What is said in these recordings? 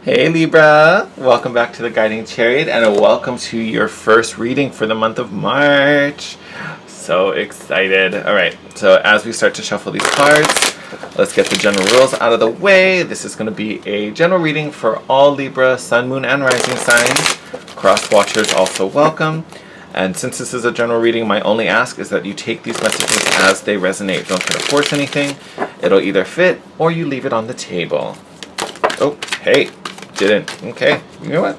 Hey Libra, welcome back to the Guiding Chariot and a welcome to your first reading for the month of March. So excited. Alright, so as we start to shuffle these cards, let's get the general rules out of the way. This is going to be a general reading for all Libra, Sun, Moon, and Rising signs. Cross watchers also welcome. And since this is a general reading, my only ask is that you take these messages as they resonate. Don't try to force anything. It'll either fit or you leave it on the table. Oh, hey. Didn't. Okay. You know what?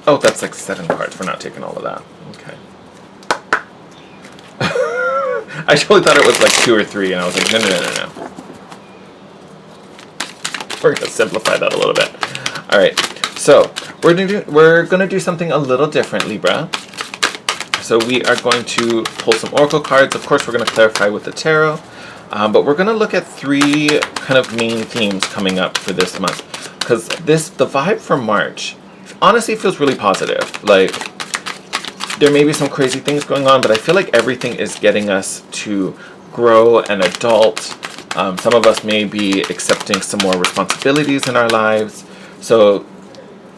Oh, that's like 7 cards. We're not taking all of that. Okay. I totally thought it was like 2 or 3, and I was like, no. We're going to simplify that a little bit. All right. So we're gonna do something a little different, Libra. So we are going to pull some oracle cards. Of course, we're going to clarify with the tarot. But we're going to look at 3 kind of main themes coming up for this month. Because the vibe for March honestly feels really positive. Like, there may be some crazy things going on, but I feel like everything is getting us to grow and adult. Some of us may be accepting some more responsibilities in our lives. So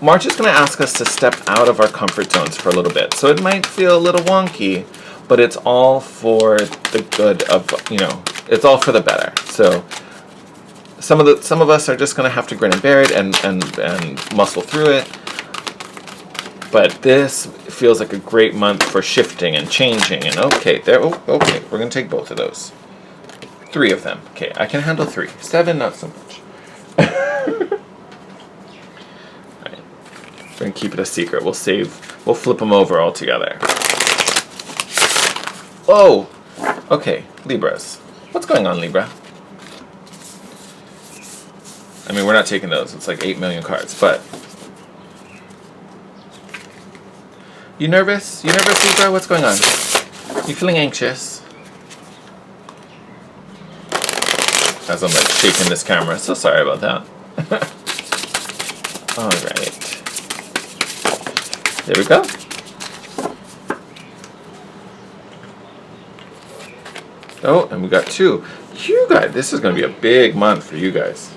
March is going to ask us to step out of our comfort zones for a little bit. So it might feel a little wonky, but it's all for the good of, it's all for the better. So some of us are just going to have to grin and bear it and muscle through it. But this feels like a great month for shifting and changing. And okay, okay, we're going to take both of those. 3 of them. Okay, I can handle 3. 7, not so much. Alright. We're going to keep it a secret. We'll flip them over all together. Oh! Okay, Libras. What's going on, Libra? I mean, we're not taking those. It's like 8 million cards, but... You nervous? You nervous, Libra? What's going on? You feeling anxious? As I'm like shaking this camera. So sorry about that. Alright. There we go. Oh, and we got 2. You guys, this is going to be a big month for you guys.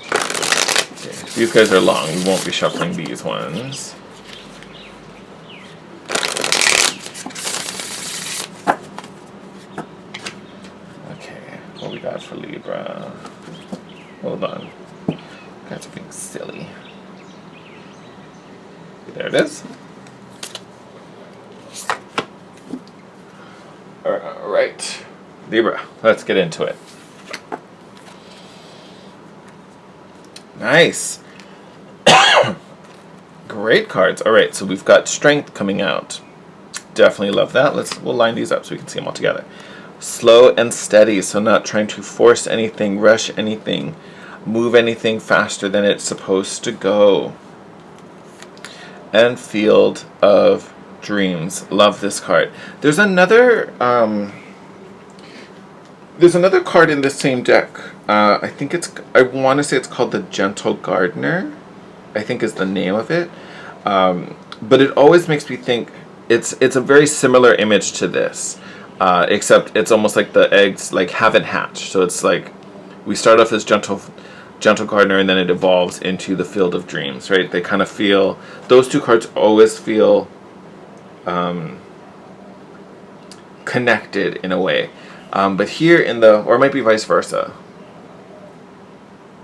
Okay, these guys are long. We won't be shuffling these ones. Okay, what we got for Libra? Hold on. Guys are being silly. There it is. Alright. Libra, let's get into it. Nice. Great cards. Alright, so we've got strength coming out. Definitely love that. We'll line these up so we can see them all together. Slow and steady, so not trying to force anything, rush anything, move anything faster than it's supposed to go. And Field of Dreams. Love this card. There's another card in the same deck. I want to say it's called the Gentle Gardener, I think is the name of it. But it always makes me think it's a very similar image to this, except it's almost like the eggs like haven't hatched. So it's like we start off as Gentle Gardener and then it evolves into the Field of Dreams, right? They kind of feel, those 2 cards always feel connected in a way. But here or it might be vice versa.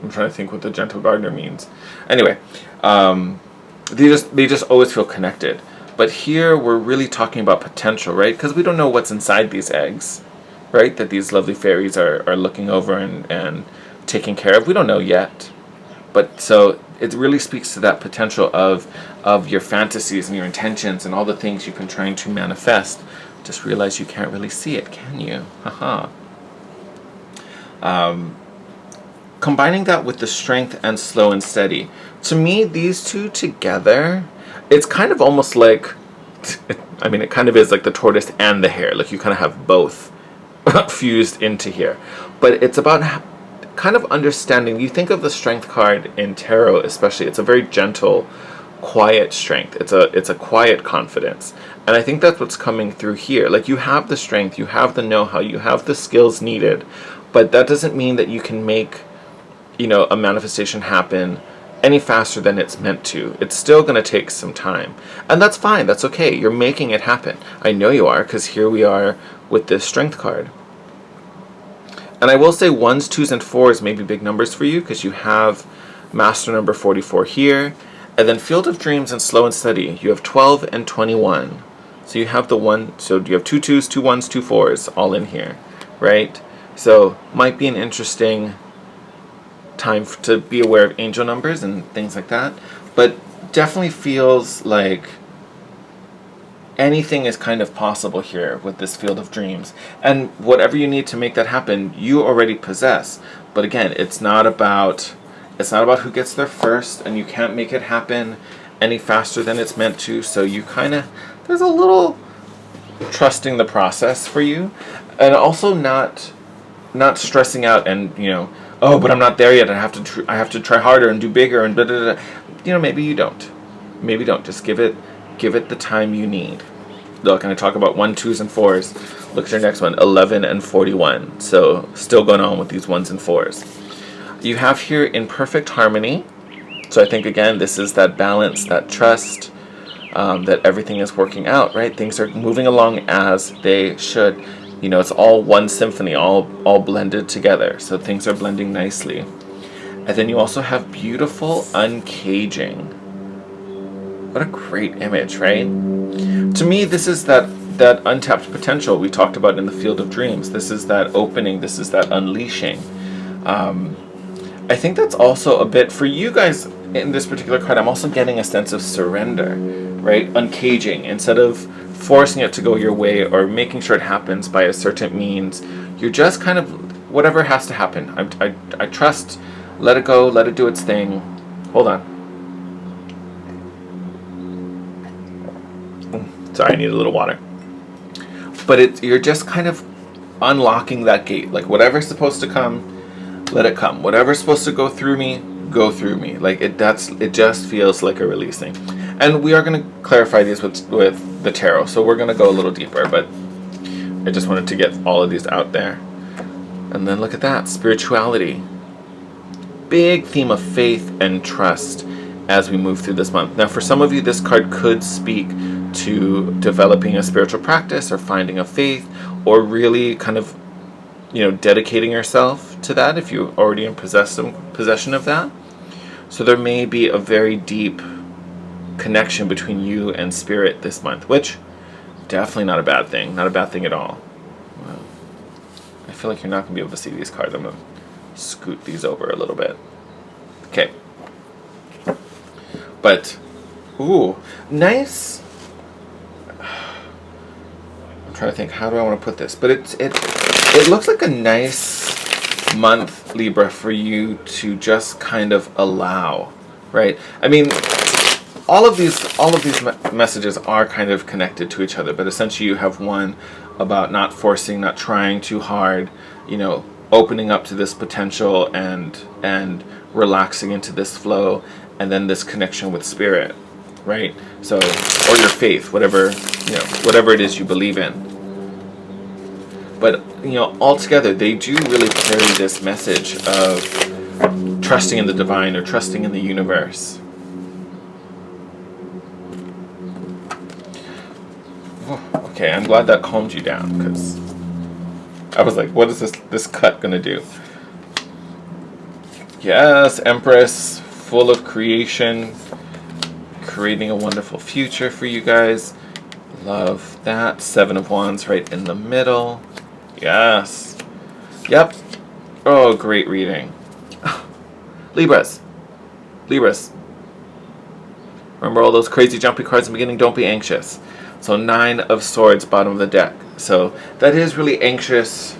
I'm trying to think what the Gentle Gardener means. Anyway, they just always feel connected. But here we're really talking about potential, right? Because we don't know what's inside these eggs, right? That these lovely fairies are looking over and taking care of. We don't know yet. But so it really speaks to that potential of your fantasies and your intentions and all the things you've been trying to manifest. Just realize you can't really see it, can you? Haha. Combining that with the strength and slow and steady. To me, these 2 together, it's kind of almost like, I mean, it kind of is like the tortoise and the hare. Like you kind of have both fused into here. But it's about kind of understanding. You think of the strength card in tarot especially. It's a very gentle, quiet strength. It's a quiet confidence. And I think that's what's coming through here. Like you have the strength, you have the know-how, you have the skills needed, but that doesn't mean that you can make you know, a manifestation happen any faster than it's meant to. It's still going to take some time. And that's fine. That's okay. You're making it happen. I know you are, because here we are with this strength card. And I will say 1s, 2s, and 4s may be big numbers for you, because you have master number 44 here. And then Field of Dreams and Slow and Steady, you have 12 and 21. So you have the one, so you have 2 2s, 2 1s, 2 4s all in here, right? So might be an interesting time to be aware of angel numbers and things like that. But definitely feels like anything is kind of possible here with this Field of Dreams. And whatever you need to make that happen, you already possess. But again, it's not about who gets there first, and you can't make it happen any faster than it's meant to. So you kind of, there's a little trusting the process for you, and also not stressing out and, you know, oh, but I'm not there yet. I have to try harder and do bigger and blah, blah, blah. You know, maybe you don't. Maybe don't. Just give it the time you need. Look, and I talk about 1, 2s, and 4s. Look at your next one, 11 and 41. So still going on with these 1s and 4s. You have here in perfect harmony. So I think, again, this is that balance, that trust, that everything is working out, right? Things are moving along as they should. You know, it's all one symphony, all blended together. So things are blending nicely. And then you also have beautiful uncaging. What a great image, right? To me, this is that untapped potential we talked about in the Field of Dreams. This is that opening. This is that unleashing. I think that's also a bit for you guys in this particular card. I'm also getting a sense of surrender, right? Uncaging. Instead of forcing it to go your way or making sure it happens by a certain means, you're just kind of, whatever has to happen. I trust, let it go, let it do its thing. Hold on. Sorry, I need a little water. But you're just kind of unlocking that gate. Like, whatever's supposed to come, let it come. Whatever's supposed to go through me, go through me. Like, it just feels like a releasing. And we are going to clarify these with the tarot, so we're going to go a little deeper, but I just wanted to get all of these out there. And then look at that, spirituality. Big theme of faith and trust as we move through this month. Now, for some of you, this card could speak to developing a spiritual practice or finding a faith, or really kind of, you know, dedicating yourself to that if you're already in possession of that. So there may be a very deep connection between you and spirit this month, which definitely not a bad thing. Not a bad thing at all. Well, I feel like you're not going to be able to see these cards. I'm going to scoot these over a little bit. Okay. But, ooh, nice. I'm trying to think, how do I want to put this? But it looks like a nice month, Libra, for you to just kind of allow, right? I mean, all of these messages are kind of connected to each other, but essentially you have one about not forcing, not trying too hard, you know, opening up to this potential and relaxing into this flow, and then this connection with spirit, right? So, or your faith, whatever it is you believe in. But, you know, altogether, they do really carry this message of trusting in the divine or trusting in the universe. Okay, I'm glad that calmed you down, because I was like, what is this cut going to do? Yes, Empress, full of creation, creating a wonderful future for you guys. Love that. 7 of Wands right in the middle. Yes. Yep. Oh, great reading. Libras. Remember all those crazy jumpy cards in the beginning? Don't be anxious. So 9 of Swords, bottom of the deck. So that is really anxious.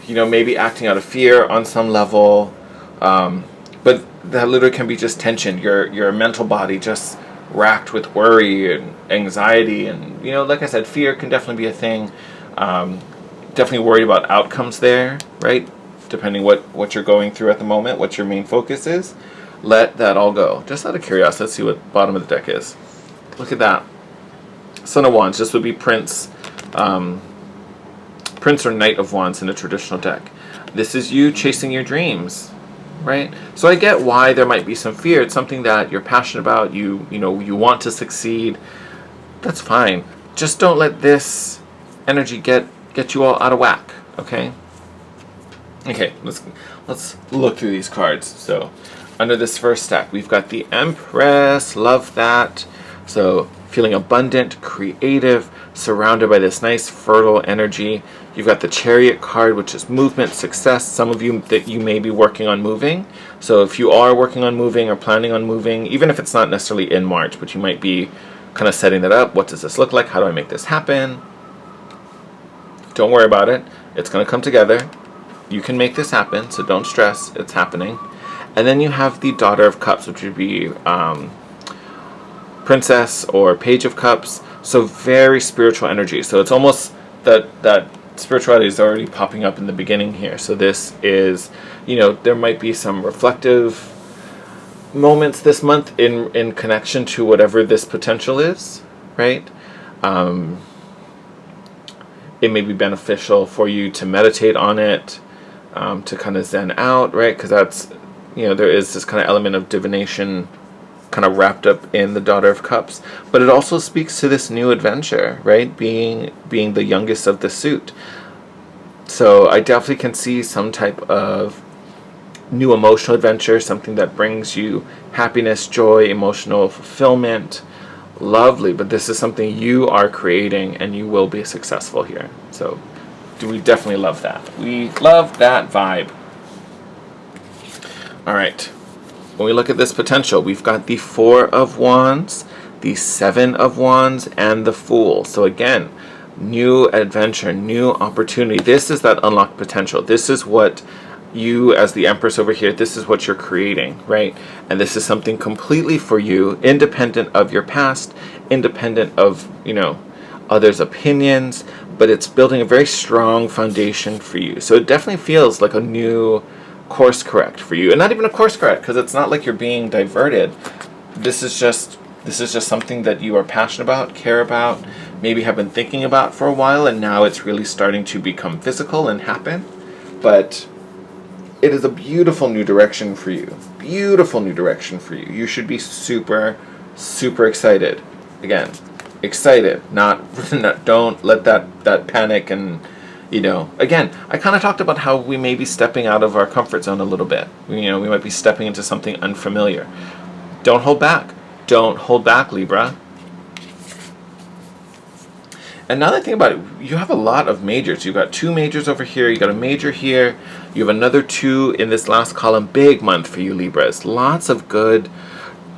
You know, maybe acting out of fear on some level. But that literally can be just tension. Your mental body just racked with worry and anxiety, and, you know, like I said, fear can definitely be a thing. Definitely worried about outcomes there, right? Depending what you're going through at the moment, what your main focus is. Let that all go. Just out of curiosity, let's see what bottom of the deck is. Look at that. Son of Wands. This would be Prince or Knight of Wands in a traditional deck. This is you chasing your dreams, right? So I get why there might be some fear. It's something that you're passionate about. You know, you want to succeed. That's fine. Just don't let this energy get you all out of whack, okay? Okay, let's look through these cards. So under this first stack, we've got the Empress. Love that. So feeling abundant, creative, surrounded by this nice fertile energy. You've got the Chariot card, which is movement, success. Some of you that you may be working on moving. So if you are working on moving or planning on moving, even if it's not necessarily in March, but you might be kind of setting that up. What does this look like? How do I make this happen? Don't worry about it. It's going to come together. You can make this happen, so don't stress. It's happening. And then you have the Daughter of Cups, which would be Princess or Page of Cups. So very spiritual energy. So it's almost that spirituality is already popping up in the beginning here. So this is, you know, there might be some reflective moments this month in connection to whatever this potential is, right? It may be beneficial for you to meditate on it, to kind of zen out, right? Because that's, you know, there is this kind of element of divination kind of wrapped up in the Daughter of Cups. But it also speaks to this new adventure, right? Being the youngest of the suit. So I definitely can see some type of new emotional adventure, something that brings you happiness, joy, emotional fulfillment. Lovely, but this is something you are creating and you will be successful here. So we definitely love that. We love that vibe. All right. When we look at this potential, we've got the Four of Wands, the Seven of Wands, and the Fool. So again, new adventure, new opportunity. This is that unlocked potential. This is what you, as the Empress over here, this is what you're creating, right? And this is something completely for you, independent of your past, independent of, you know, others' opinions, but it's building a very strong foundation for you. So it definitely feels like a new course correct for you. And not even a course correct, because it's not like you're being diverted. This is just something that you are passionate about, care about, maybe have been thinking about for a while, and now it's really starting to become physical and happen. But it is a beautiful new direction for you. Beautiful new direction for you. You should be super, super excited. Again, excited. Not don't let that panic and, you know, again, I kind of talked about how we may be stepping out of our comfort zone a little bit. You know, we might be stepping into something unfamiliar. Don't hold back. Don't hold back, Libra. And now that I think about it, you have a lot of majors. You've got two majors over here. You got a major here. You have another two in this last column. Big month for you, Libras. Lots of good,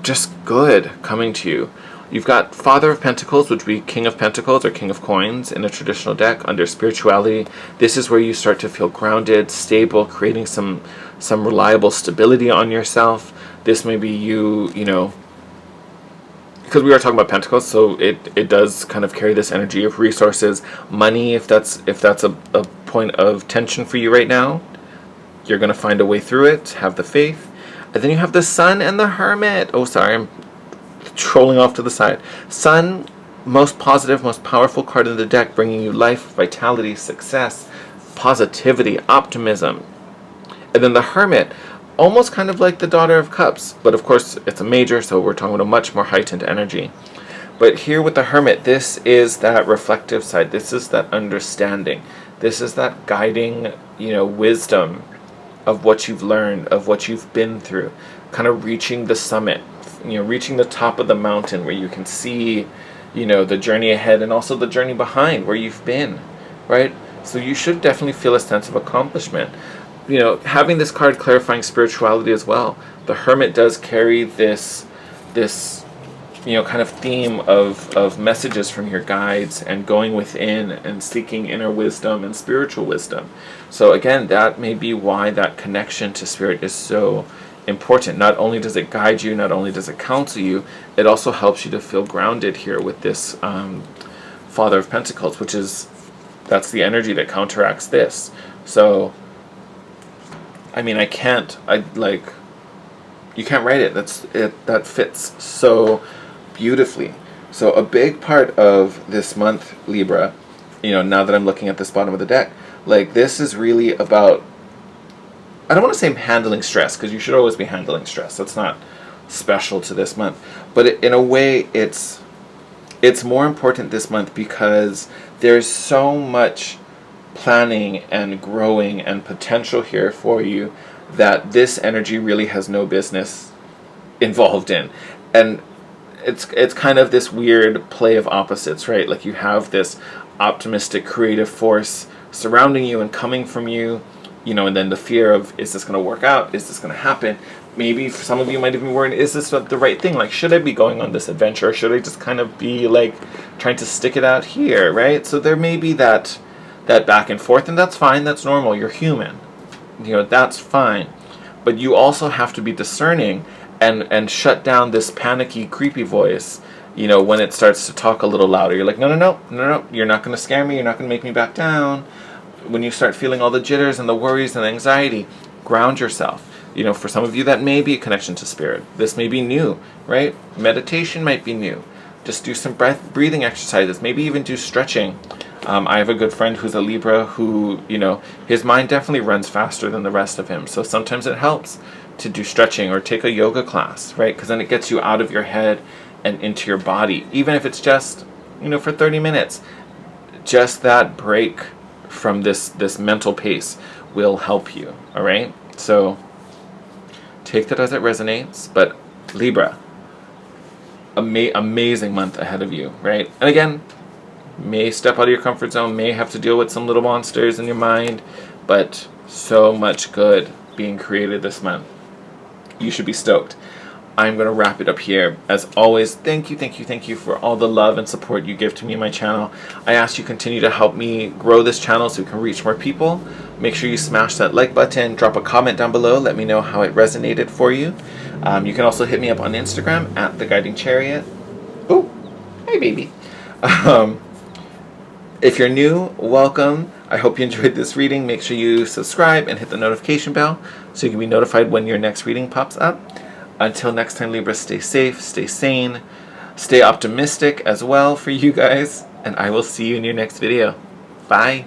just good coming to you. You've got Father of Pentacles, which would be King of Pentacles or King of Coins in a traditional deck under spirituality. This is where you start to feel grounded, stable, creating some reliable stability on yourself. This may be you, you know, because we are talking about Pentacles, so it does kind of carry this energy of resources, money. If that's a point of tension for you right now, you're going to find a way through it. Have the faith. And then you have the Sun and the Hermit. Oh, sorry, I'm trolling off to the side. Sun, most positive, most powerful card in the deck, bringing you life, vitality, success, positivity, optimism. And then the Hermit, almost kind of like the Daughter of Cups, but of course it's a major, so we're talking about a much more heightened energy. But here with the Hermit, this is that reflective side. This is that understanding. This is that guiding, you know, wisdom of what you've learned, of what you've been through, kind of reaching the summit, you know, reaching the top of the mountain where you can see, you know, the journey ahead and also the journey behind where you've been, right? So you should definitely feel a sense of accomplishment. You know, having this card clarifying spirituality as well. The Hermit does carry this, you know, kind of theme of messages from your guides and going within and seeking inner wisdom and spiritual wisdom. So again, that may be why that connection to spirit is so important. Not only does it guide you, not only does it counsel you, it also helps you to feel grounded here with this Father of Pentacles, which is, that's the energy that counteracts this. So I mean, you can't write it. That fits so beautifully. So a big part of this month, Libra, you know, now that I'm looking at this bottom of the deck, like this is really about I don't want to say I'm handling stress, because you should always be handling stress. That's not special to this month. But in a way, it's more important this month because there's so much planning and growing and potential here for you that this energy really has no business involved in. And it's kind of this weird play of opposites, right? Like you have this optimistic creative force surrounding you and coming from you, you know, and then the fear of, is this going to work out? Is this going to happen? Maybe for some of you might even be worried, is this the right thing? Like, should I be going on this adventure? Or should I just kind of be like trying to stick it out here, right? So there may be that back and forth, and that's fine. That's normal. You're human. You know, that's fine. But you also have to be discerning and shut down this panicky, creepy voice, you know, when it starts to talk a little louder. You're like, no, you're not going to scare me. You're not going to make me back down. When you start feeling all the jitters and the worries and the anxiety, ground yourself. You know, for some of you, that may be a connection to spirit. This may be new, right? Meditation might be new. Just do some breathing exercises. Maybe even do stretching. I have a good friend who's a Libra who, you know, his mind definitely runs faster than the rest of him. So sometimes it helps to do stretching or take a yoga class, right? Because then it gets you out of your head and into your body. Even if it's just, you know, for 30 minutes. Just that break from this mental pace will help you, all right? So take that as it resonates. But Libra, amazing month ahead of you, right? And again, may step out of your comfort zone, may have to deal with some little monsters in your mind, but so much good being created this month. You should be stoked. I'm going to wrap it up here. As always, thank you for all the love and support you give to me and my channel. I ask you continue to help me grow this channel so we can reach more people. Make sure you smash that like button, drop a comment down below, let me know how it resonated for you. You can also hit me up on Instagram at The Guiding Chariot. Oh, hey baby. If you're new, welcome. I hope you enjoyed this reading. Make sure you subscribe and hit the notification bell so you can be notified when your next reading pops up. Until next time, Libra, stay safe, stay sane, stay optimistic as well for you guys, and I will see you in your next video. Bye.